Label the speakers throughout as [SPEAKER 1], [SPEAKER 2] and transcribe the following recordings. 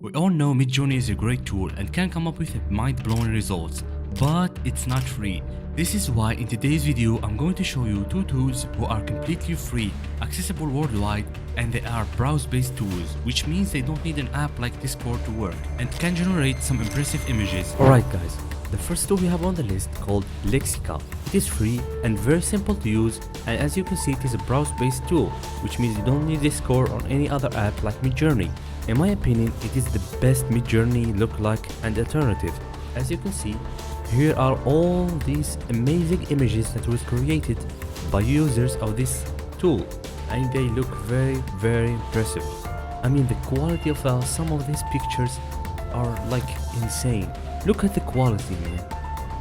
[SPEAKER 1] We all know Midjourney is a great tool and can come up with mind-blowing results, but it's not free. This is why in today's video I'm going to show you two tools who are completely free, accessible worldwide, and they are browse-based tools, which means they don't need an app like Discord to work, and can generate some impressive images.
[SPEAKER 2] Alright guys, the first tool we have on the list called Lexica. It is free and very simple to use, and as you can see it is a browse-based tool, which means you don't need Discord or any other app like Midjourney. In my opinion, it is the best Midjourney look-alike and alternative. As you can see, here are all these amazing images that was created by users of this tool, and they look very impressive. I mean, the quality of some of these pictures are like insane. Look at the quality, man.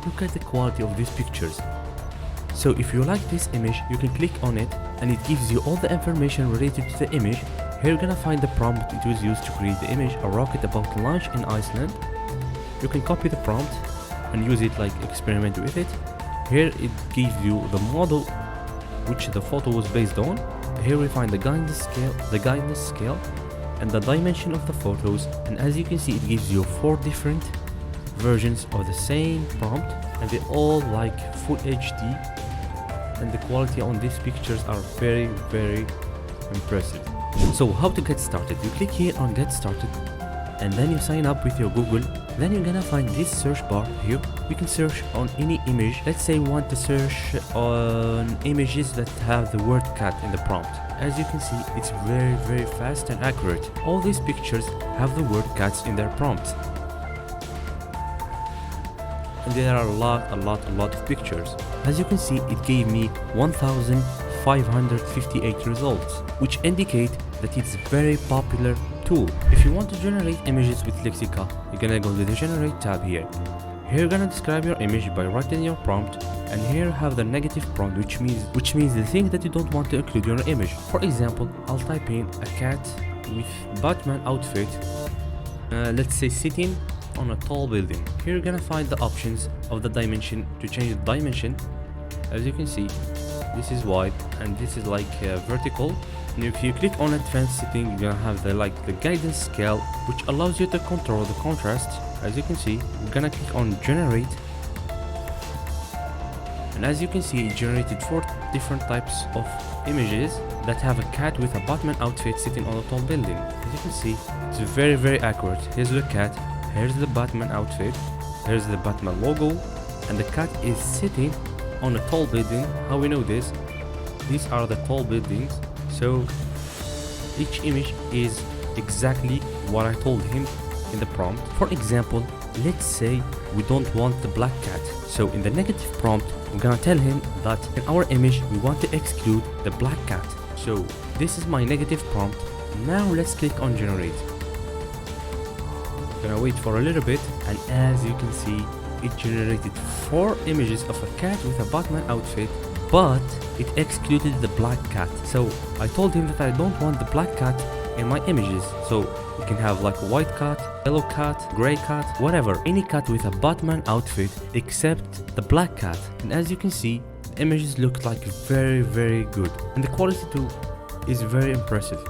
[SPEAKER 2] Look at the quality of these pictures. So if you like this image, you can click on it and it gives you all the information related to the image. Here you're gonna find the prompt it was used to create the image, a rocket about to launch in Iceland. You can copy the prompt and use it, like experiment with it. Here it gives you the model which the photo was based on. Here we find the guidance scale and the dimension of the photos, and as you can see it gives you 4 different versions of the same prompt, and they all like full HD, and the quality on these pictures are very impressive. So how to get started? You click here on get started and then you sign up with your Google. Then you're gonna find this search bar here. You can search on any image. Let's say you want to search on images that have the word cat in the prompt. As you can see, it's very fast and accurate. All these pictures have the word cats in their prompts. And there are a lot of pictures. As you can see, it gave me 1558 results, which indicate that it's a very popular tool. If you want to generate images with Lexica, you're gonna go to the generate tab here. Here you're gonna describe your image by writing your prompt, and here you have the negative prompt, which means the thing that you don't want to include in your image. For example, I'll type in a cat with Batman outfit, let's say sitting on a tall building. Here you're gonna find the options of the dimension to change the dimension. As you can see, this is wide and this is like vertical. And if you click on advanced setting, you're gonna have the guidance scale, which allows you to control the contrast. As you can see, we're gonna click on generate, and as you can see, it generated 4 different types of images that have a cat with a Batman outfit sitting on a tall building. As you can see, it's very accurate. Here's the cat, here's the Batman outfit, here's the Batman logo, and the cat is sitting on a tall building. How we know this? These are the tall buildings. So each image is exactly what I told him in the prompt. For example, let's say we don't want the black cat. So in the negative prompt, we're gonna tell him that in our image we want to exclude the black cat. So this is my negative prompt. Now let's click on generate. Gonna wait for a little bit, and as you can see, it generated 4 images of a cat with a Batman outfit, but it excluded the black cat. So I told him that I don't want the black cat in my images, so you can have like a white cat, yellow cat, gray cat, whatever, any cat with a Batman outfit except the black cat. And as you can see, the images look like very good, and the quality too is very impressive.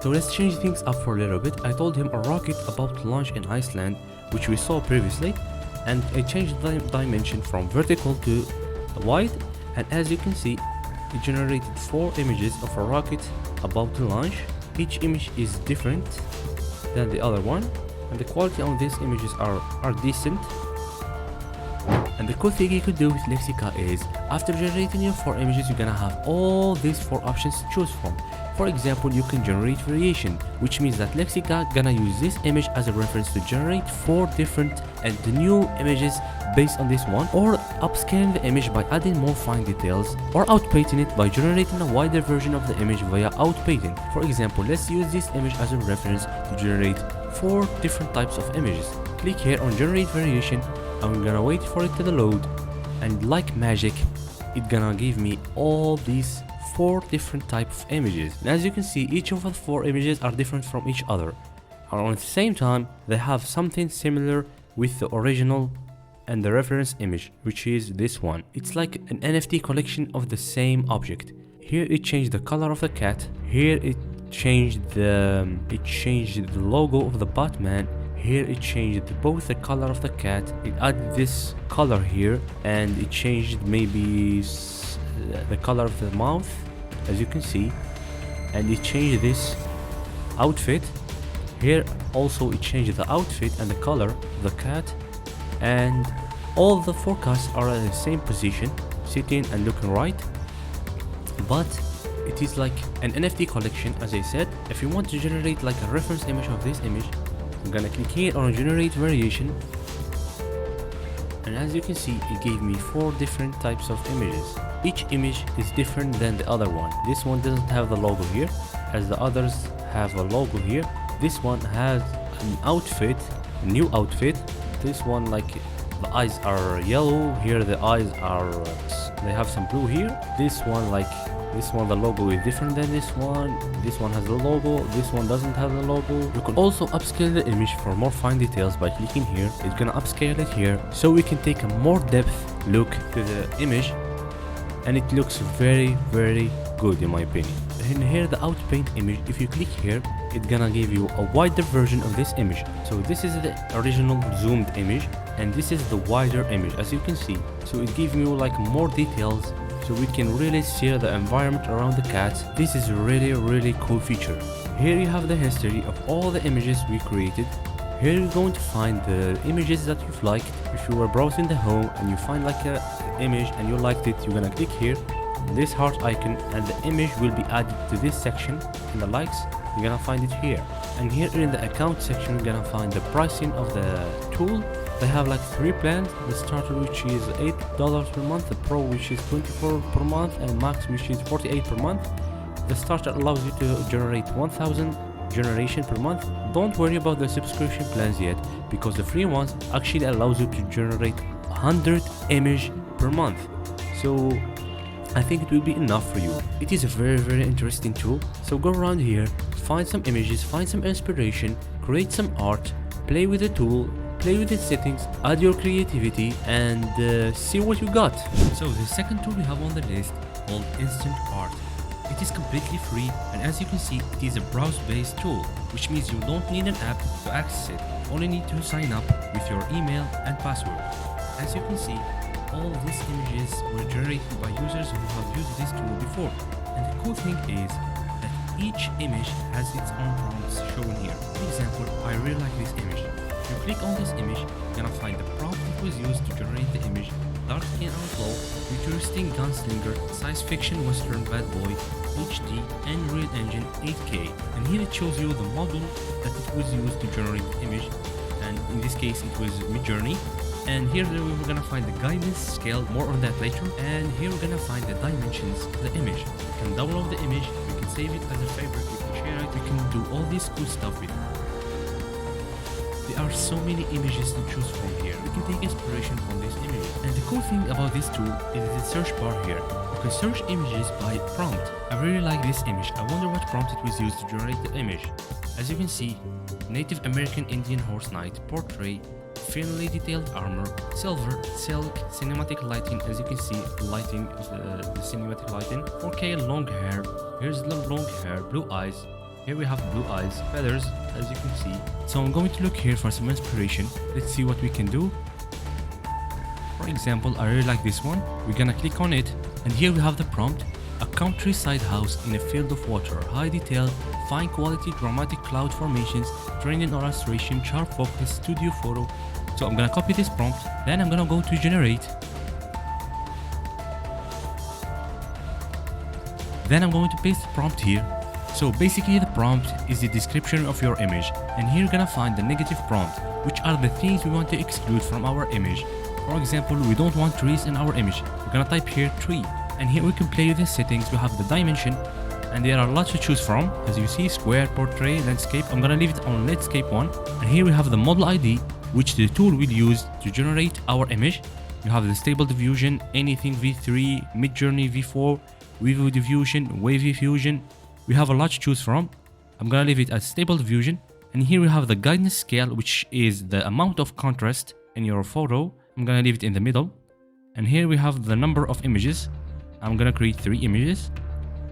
[SPEAKER 2] So let's change things up for a little bit. I told him a rocket about to launch in Iceland, which we saw previously, and I changed the dimension from vertical to wide, and as you can see, it generated 4 images of a rocket about to launch. Each image is different than the other one, and the quality on these images are decent. And the cool thing you could do with Lexica is, after generating your 4 images, you're gonna have all these 4 options to choose from. For example, you can generate variation, which means that Lexica gonna use this image as a reference to generate 4 different and new images based on this one, or upscaling the image by adding more fine details, or outpainting it by generating a wider version of the image via outpainting. For example, let's use this image as a reference to generate 4 different types of images. Click here on generate variation, and we're gonna wait for it to load, and like magic, it's gonna give me all these 4 different types of images. And as you can see, each of the 4 images are different from each other, and at the same time they have something similar with the original and the reference image, which is this one. It's like an NFT collection of the same object. Here it changed the color of the cat, here it changed the logo of the Batman. Here it changed both the color of the cat, it added this color here, and it changed maybe the color of the mouth, as you can see, and it changed this outfit. Here also it changed the outfit and the color of the cat, and all the forecasts are at the same position, sitting and looking right. But it is like an NFT collection, as I said. If you want to generate like a reference image of this image, I'm gonna click here on generate variation, and as you can see, it gave me 4 different types of images. Each image is different than the other one. This one doesn't have the logo here, as the others have a logo here. This one has an outfit, a new outfit. This one, like, the eyes are yellow. Here the eyes are, they have some blue here. This one, like, this one, the logo is different than this one. This one has the logo, this one doesn't have the logo. You can also upscale the image for more fine details by clicking here. It's gonna upscale it here, so we can take a more depth look to the image, and it looks very, very good in my opinion. And here the outpaint image, if you click here, it's gonna give you a wider version of this image. So this is the original zoomed image, and this is the wider image, as you can see. So it gives you like more details, so we can really see the environment around the cats. This is a really, really cool feature. Here you have the history of all the images we created. Here you're going to find the images that you've liked. If you were browsing the home and you find like a image and you liked it, you're gonna click here, this heart icon, and the image will be added to this section in the likes. You're gonna find it here, and here in the account section, you're gonna find the pricing of the tool. They have like 3 plans: the starter, which is $8 per month, the pro, which is $24 per month, and max, which is $48 per month. The starter allows you to generate 1000 generation per month. Don't worry about the subscription plans yet, because the free ones actually allows you to generate 100 image per month. So I think it will be enough for you. It is a very, very interesting tool. So go around here, find some images, find some inspiration, create some art, play with the tool, play with its settings, add your creativity, and see what you got.
[SPEAKER 1] So the second tool we have on the list called Instant Art. It is completely free, and as you can see, it is a browse-based tool, which means you don't need an app to access it. You only need to sign up with your email and password. As you can see, all these images were generated by users who have used this tool before. And the cool thing is that each image has its own prompts shown here. For example, I really like this image. If you click on this image, you're gonna find the prompt that was used to generate the image: dark skin outlaw, futuristic gunslinger, science fiction western bad boy, HD, Unreal Engine 8K. And here it shows you the model that it was used to generate the image, and in this case it was Midjourney. And here we're gonna find the guidance scale, more on that later. And here we're gonna find the dimensions of the image. You can download the image, you can save it as a favorite, you can share it, you can do all this cool stuff with it. There are so many images to choose from here. You can take inspiration from these images. And the cool thing about this tool is the search bar here. You can search images by prompt. I really like this image. I wonder what prompt it was used to generate the image. As you can see, Native American Indian Horse Knight, Portrait, finely detailed armor, silver, silk, cinematic lighting. As you can see, lighting, the cinematic lighting, 4K long hair. Here's the long hair, blue eyes. Here we have blue eyes, feathers, as you can see. So I'm going to look here for some inspiration. Let's see what we can do. For example, I really like this one. We're gonna click on it, and here we have the prompt: a countryside house in a field of water, high detail, fine quality dramatic cloud formations, training illustration, sharp focus, studio photo. So I'm gonna copy this prompt, then I'm gonna go to generate. Then I'm going to paste the prompt here. So basically the prompt is the description of your image, and here you're gonna find the negative prompt, which are the things we want to exclude from our image. For example, we don't want trees in our image. We're gonna type here tree, and here we can play with the settings. We have the dimension, and there are lots to choose from. As you see, square, portrait, landscape. I'm gonna leave it on landscape 1. And here we have the model ID, which the tool will use to generate our image. You have the Stable Diffusion, Anything V3, Midjourney V4, Vivo Diffusion, Wavy Fusion. We have a lot to choose from. I'm gonna leave it as Stable Diffusion. And here we have the guidance scale, which is the amount of contrast in your photo. I'm gonna leave it in the middle. And here we have the number of images. I'm gonna create 3 images.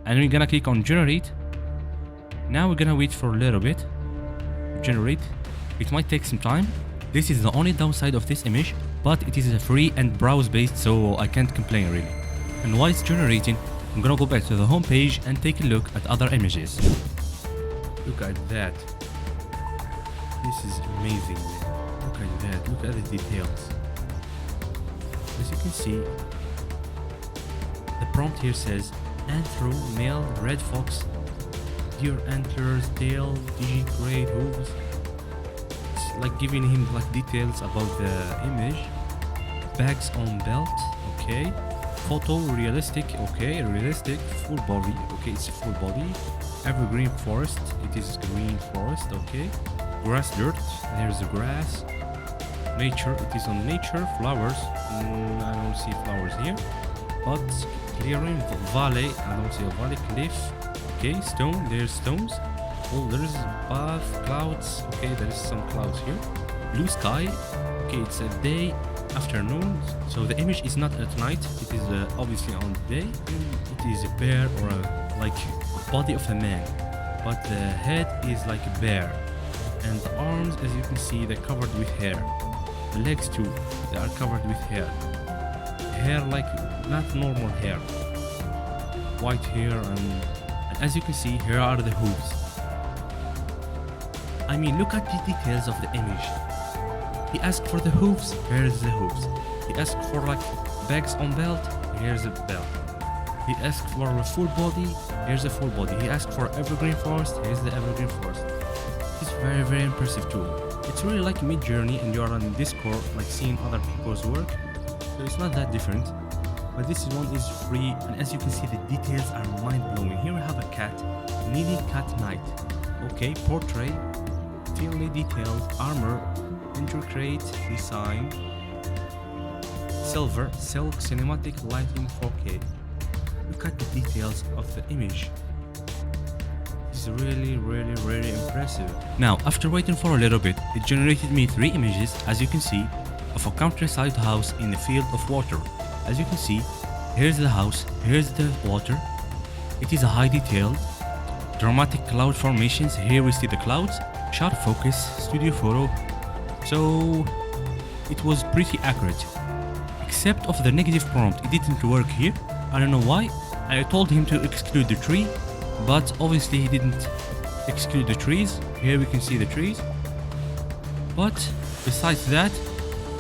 [SPEAKER 1] And we're gonna click on generate. Now we're gonna wait for a little bit to generate. It might take some time. This is the only downside of this image, but it is a free and browse based, so I can't complain really. And while it's generating, I'm gonna go back to the home page and take a look at other images. Look at that. This is amazing, man. Look at that. Look at the details. As you can see, the prompt here says Anthro, male, red fox, deer antlers, tail, digitigrade hooves. It's like giving him like details about the image. Bags on belt, okay. Photo realistic, okay. Realistic, full body, okay. It's a full body. Evergreen forest, it is green forest, okay. Grass dirt, there's the grass. Nature, it is on nature. Flowers, I don't see flowers here. But clearing, valley, I don't see a valley. Cliff, okay. Stone, there's stones. Boulders, path, clouds, okay. There is some clouds here. Blue sky, okay. It's a day, afternoon. So the image is not at night. It is obviously on the day. It is a bear or like a body of a man, but the head is like a bear. And the arms, as you can see, they're covered with hair. The legs too, they are covered with hair. Hair like not normal hair. White hair, and as you can see, here are the hooves. I mean, look at the details of the image. He asked for the hooves, here's the hooves. He asked for like bags on belt, here's a belt. He asked for a full body, here's a full body. He asked for evergreen forest, here's the evergreen forest. It's very, very impressive tool. It's really like Midjourney, and you're on Discord, like seeing other people's work. So it's not that different. But this one is free, and as you can see, the details are mind-blowing. Here we have a cat, needing cat night. Okay, portrait, thinly detailed, armor, intricate design, silver, silk, cinematic lighting 4K. Look at the details of the image. It's really, really, really impressive. Now, after waiting for a little bit, it generated me 3 images, as you can see, of a countryside house in a field of water. As you can see, here's the house, here's the water. It is a high detailed, dramatic cloud formations. Here we see the clouds, sharp focus, studio photo. So it was pretty accurate, except of the negative prompt. It didn't work here. I don't know why. I told him to exclude the tree, but obviously he didn't exclude the trees. Here we can see the trees. But besides that,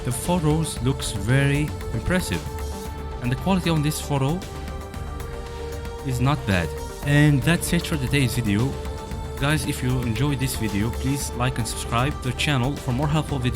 [SPEAKER 1] the photos looks very impressive, and the quality on this photo is not bad. And that's it for today's video. Guys, if you enjoyed this video, please like and subscribe to the channel for more helpful videos.